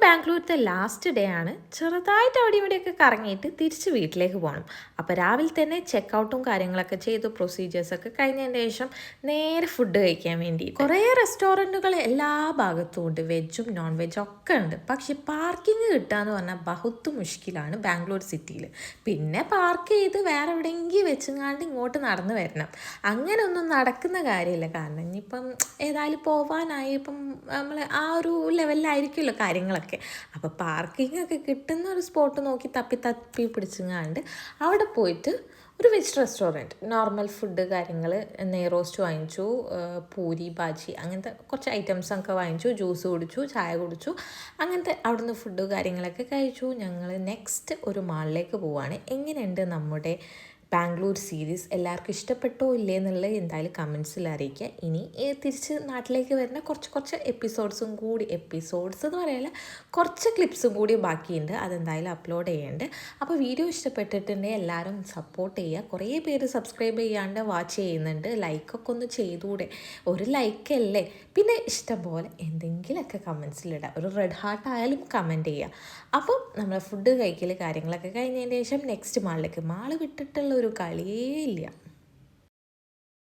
ബാംഗ്ലൂരത്തെ last day ആണ്. ചെറുതായിട്ട് അവിടെ ഇവിടെയൊക്കെ കറങ്ങിയിട്ട് തിരിച്ച് വീട്ടിലേക്ക് പോകണം. അപ്പോൾ രാവിലെ തന്നെ ചെക്കൗട്ടും കാര്യങ്ങളൊക്കെ ചെയ്തു പ്രൊസീജിയേഴ്സൊക്കെ കഴിഞ്ഞതിന് ശേഷം നേരെ ഫുഡ് കഴിക്കാൻ വേണ്ടി കുറേ റെസ്റ്റോറൻറ്റുകൾ എല്ലാ ഭാഗത്തും ഉണ്ട്, വെജും നോൺ വെജും ഒക്കെ ഉണ്ട്. പക്ഷെ പാർക്കിംഗ് കിട്ടുക എന്ന് പറഞ്ഞാൽ ബഹുത്ത് മുഷ്കിലാണ് ബാംഗ്ലൂർ സിറ്റിയിൽ. പിന്നെ പാർക്ക് ചെയ്ത് വേറെ എവിടെയെങ്കിലും വെച്ചങ്ങാണ്ട് ഇങ്ങോട്ട് നടന്നു വരണം. അങ്ങനെയൊന്നും നടക്കുന്ന കാര്യമില്ല. കാരണം ഇനിയിപ്പം ഏതായാലും പോവാനായി, ഇപ്പം നമ്മൾ ആ ഒരു ലെവലിലായിരിക്കുമല്ലോ കാര്യങ്ങളൊക്കെ. അപ്പോൾ പാർക്കിംഗ് ഒക്കെ കിട്ടുന്ന ഒരു സ്പോട്ട് നോക്കി തപ്പി തപ്പി പിടിച്ചങ്ങാണ്ട് അവിടെ പോയിട്ട് ഒരു വെജ് റെസ്റ്റോറൻറ്റ് നോർമൽ ഫുഡ് കാര്യങ്ങൾ, നെയ് റോസ്റ്റ് വാങ്ങിച്ചു, പൂരി ബാജി അങ്ങനത്തെ കുറച്ച് ഐറ്റംസൊക്കെ വാങ്ങിച്ചു, ജ്യൂസ് കുടിച്ചു, ചായ കുടിച്ചു, അങ്ങനത്തെ അവിടുന്ന് ഫുഡ് കാര്യങ്ങളൊക്കെ കഴിച്ചു. ഞങ്ങൾ നെക്സ്റ്റ് ഒരു മാളിലേക്ക് പോവുകയാണ്. എങ്ങനെയുണ്ട് നമ്മുടെ ബാംഗ്ലൂർ സീരീസ്? എല്ലാവർക്കും ഇഷ്ടപ്പെട്ടോ ഇല്ലേ എന്നുള്ളത് എന്തായാലും കമൻസിൽ അറിയിക്കുക. ഇനി തിരിച്ച് നാട്ടിലേക്ക് വരുന്ന കുറച്ച് എപ്പിസോഡ്സ് എന്ന് പറയില്ല, കുറച്ച് ക്ലിപ്സും കൂടി ബാക്കിയുണ്ട്. അതെന്തായാലും അപ്ലോഡ് ചെയ്യുന്നുണ്ട്. അപ്പോൾ വീഡിയോ ഇഷ്ടപ്പെട്ടിട്ടുണ്ടെങ്കിൽ എല്ലാവരും സപ്പോർട്ട് ചെയ്യുക. കുറേ പേര് സബ്സ്ക്രൈബ് ചെയ്യാണ്ട് വാച്ച് ചെയ്യുന്നുണ്ട്. ലൈക്കൊക്കെ ഒന്ന് ചെയ്തുകൂടെ? ഒരു ലൈക്കല്ലേ? പിന്നെ ഇഷ്ടംപോലെ എന്തെങ്കിലുമൊക്കെ കമൻസിലിടുക. ഒരു റെഡ് ഹാർട്ട് ആയാലും കമൻറ്റ് ചെയ്യുക. അപ്പം നമ്മൾ ഫുഡ് കഴിക്കൽ കാര്യങ്ങളൊക്കെ കഴിഞ്ഞതിന് ശേഷം നെക്സ്റ്റ് മാളിലേക്ക്, മാൾ വിട്ടിട്ടുള്ള ഒരു കളിയേ ഇല്ല.